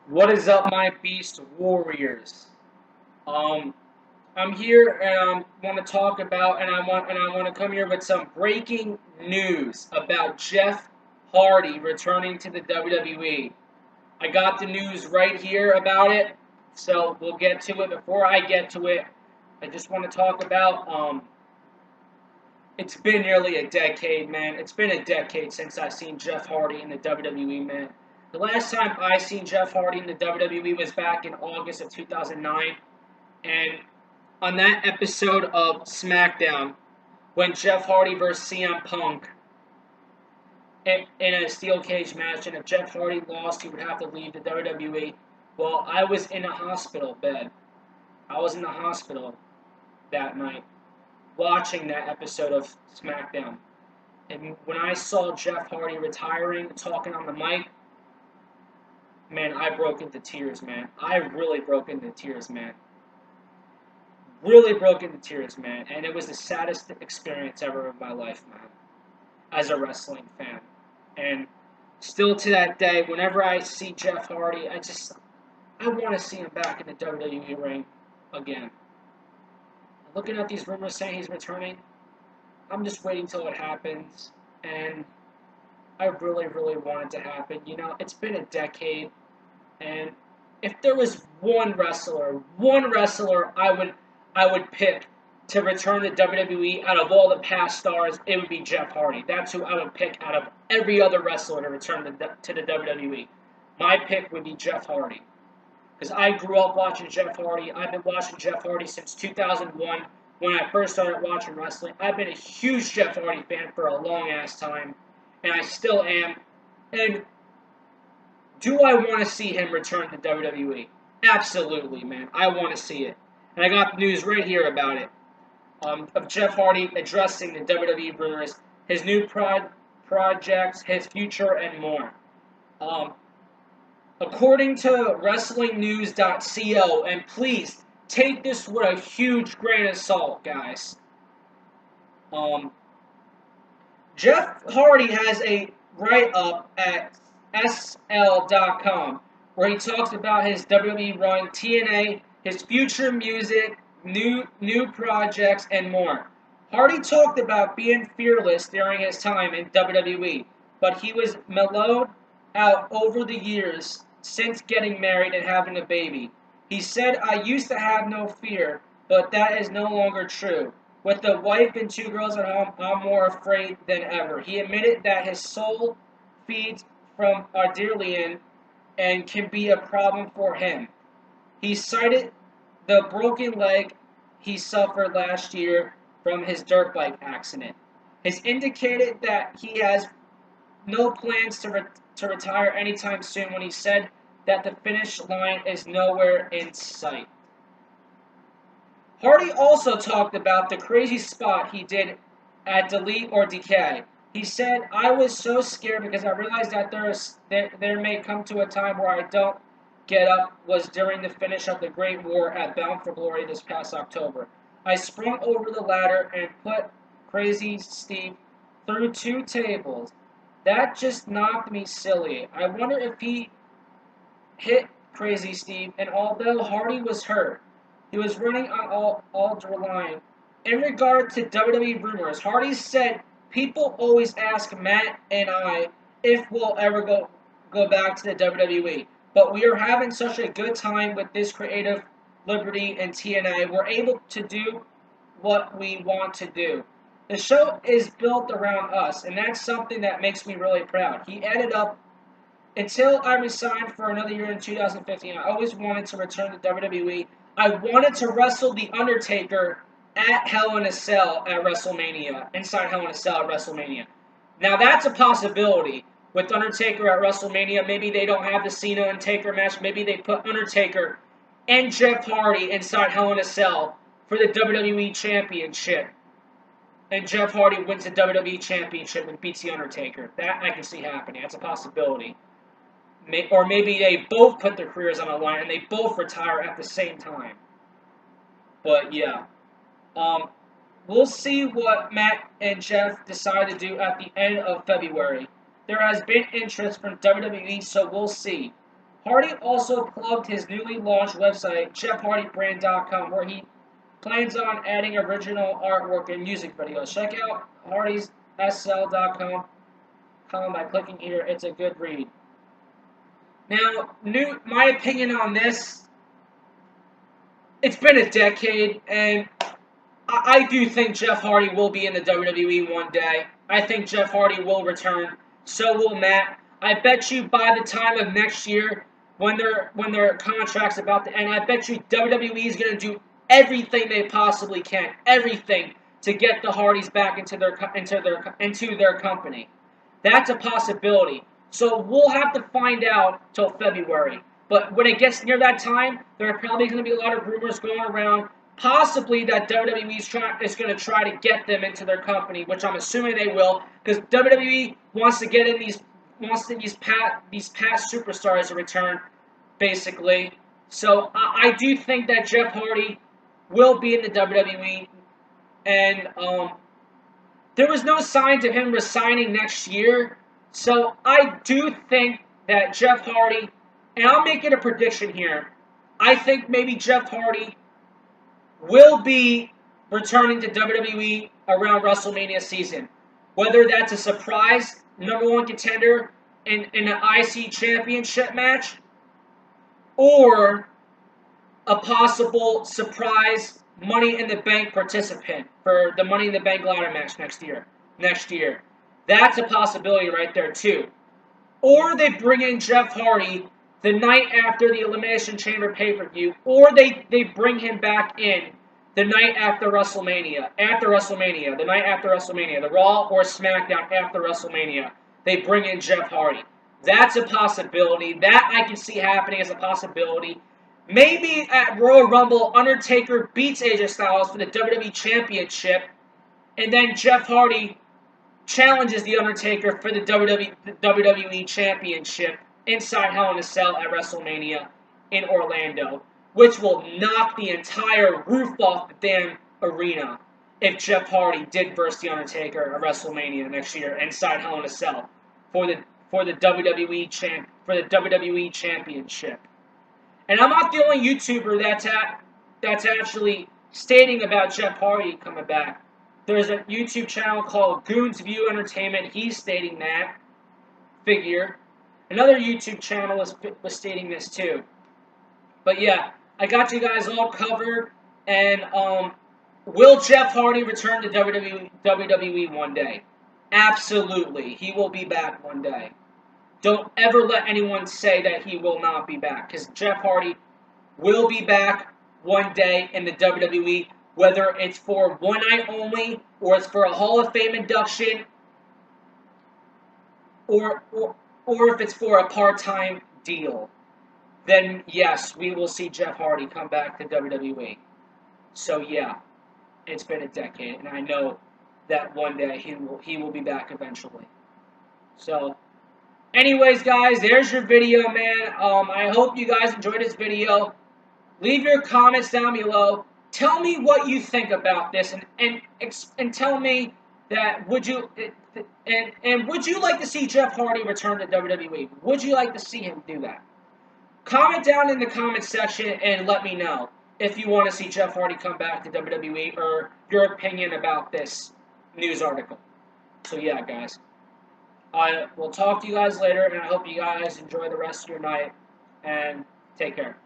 What is up, my beast warriors? Um, I'm here and I want to talk about and I want to come here with some breaking news about Jeff Hardy returning to the WWE. I got the news right here about it, so we'll get to it. Before I get to it, I just want to talk about it's been nearly a decade, man. It's been a decade since I've seen Jeff Hardy in the WWE, man. The last time I seen Jeff Hardy in the WWE was back in August of 2009, and on that episode of SmackDown, when Jeff Hardy versus CM Punk in a steel cage match, and if Jeff Hardy lost, he would have to leave the WWE. Well, I was in a hospital bed. I was in the hospital that night watching that episode of SmackDown. And when I saw Jeff Hardy retiring, talking on the mic, man, I broke into tears, man. I really broke into tears, man. Really broke into tears, man. And it was the saddest experience ever of my life, man, as a wrestling fan. And still to that day, whenever I see Jeff Hardy, I want to see him back in the WWE ring again. Looking at these rumors saying he's returning, I'm just waiting till it happens. And I really, really want it to happen. You know, it's been a decade, and if there was one wrestler I would pick to return to WWE out of all the past stars, it would be Jeff Hardy. That's who I would pick out of every other wrestler to return to the WWE. My pick would be Jeff Hardy. Because I grew up watching Jeff Hardy. I've been watching Jeff Hardy since 2001 when I first started watching wrestling. I've been a huge Jeff Hardy fan for a long ass time, and I still am. And do I want to see him return to WWE? Absolutely, man. I want to see it. And I got news right here about it. Of Jeff Hardy addressing the WWE rumors, his new projects, his future, and more. Um, According to WrestlingNews.co, and please take this with a huge grain of salt, guys. Um, Jeff Hardy has a write-up at SL.com where he talks about his WWE run, TNA, his future music, new projects, and more. Hardy talked about being fearless during his time in WWE, but he was mellowed out over the years since getting married and having a baby. He said, I used to have no fear, but that is no longer true. With a wife and two girls at home, I'm more afraid than ever. He admitted that his soul feeds from Ardelian and can be a problem for him. He cited the broken leg he suffered last year from his dirt bike accident. Has indicated that he has no plans to retire anytime soon when he said that the finish line is nowhere in sight. Hardy also talked about the crazy spot he did at Delete or Decay. He said, I was so scared because I realized that there may come to a time where I don't get up was during the finish of the Great War at Bound for Glory this past October. I sprung over the ladder and put Crazy Steve through two tables. That just knocked me silly. I wonder if he hit Crazy Steve, and although Hardy was hurt, he was running on all line. In regard to WWE rumors, Hardy said, people always ask Matt and I if we'll ever go back to the WWE, but we are having such a good time with this creative liberty and TNA. We're able to do what we want to do. The show is built around us, and that's something that makes me really proud. He added up, until I resigned for another year in 2015, I always wanted to return to WWE. I wanted to wrestle The Undertaker at Hell in a Cell at WrestleMania, inside Hell in a Cell at WrestleMania. Now that's a possibility with Undertaker at WrestleMania. Maybe they don't have the Cena and Taker match. Maybe they put Undertaker and Jeff Hardy inside Hell in a Cell for the WWE Championship. And Jeff Hardy wins the WWE Championship and beats The Undertaker. That I can see happening. That's a possibility. Or maybe they both put their careers on the line and they both retire at the same time. But yeah. We'll see what Matt and Jeff decide to do at the end of February. There has been interest from WWE, so we'll see. Hardy also plugged his newly launched website, JeffHardyBrand.com, where he plans on adding original artwork and music videos. Check out Hardy'sSL.com by clicking here. It's a good read. Now, my opinion on this, it's been a decade, and I do think Jeff Hardy will be in the WWE one day. I think Jeff Hardy will return. So will Matt. I bet you by the time of next year, when their contract's about to end, I bet you WWE is going to do everything they possibly can, everything to get the Hardys back into their company. That's a possibility. So we'll have to find out till February. But when it gets near that time, there are probably going to be a lot of rumors going around. Possibly that WWE is going to try to get them into their company, which I'm assuming they will, because WWE wants to get in these past superstars to return, basically. So I do think that Jeff Hardy will be in the WWE, and there was no signs of him resigning next year. So I do think that Jeff Hardy, and I'll make it a prediction here, I think maybe Jeff Hardy will be returning to WWE around WrestleMania season. Whether that's a surprise #1 contender in an IC championship match, or a possible surprise Money in the Bank participant for the Money in the Bank ladder match next year. That's a possibility right there too. Or they bring in Jeff Hardy the night after the Elimination Chamber pay-per-view, or they bring him back in the night after WrestleMania, the night after WrestleMania, the Raw or SmackDown after WrestleMania, they bring in Jeff Hardy. That's a possibility. That I can see happening as a possibility. Maybe at Royal Rumble, Undertaker beats AJ Styles for the WWE Championship, and then Jeff Hardy challenges The Undertaker for the WWE Championship inside Hell in a Cell at WrestleMania in Orlando, which will knock the entire roof off the damn arena if Jeff Hardy did versus The Undertaker at WrestleMania next year inside Hell in a Cell for the WWE Championship. And I'm not the only YouTuber that's actually stating about Jeff Hardy coming back. There's a YouTube channel called Goons View Entertainment. He's stating that figure. Another YouTube channel was stating this too. But yeah, I got you guys all covered. And will Jeff Hardy return to WWE one day? Absolutely. He will be back one day. Don't ever let anyone say that he will not be back, because Jeff Hardy will be back one day in the WWE, whether it's for one night only, or it's for a Hall of Fame induction, or if it's for a part-time deal. Then yes, we will see Jeff Hardy come back to WWE. So yeah, it's been a decade, and I know that one day he will be back eventually. So, anyways, guys, there's your video, man. I hope you guys enjoyed this video. Leave your comments down below. Tell me what you think about this, and tell me that would you like to see Jeff Hardy return to WWE? Would you like to see him do that? Comment down in the comment section and let me know if you want to see Jeff Hardy come back to WWE, or your opinion about this news article. So yeah, guys. I will talk to you guys later, and I hope you guys enjoy the rest of your night, and take care.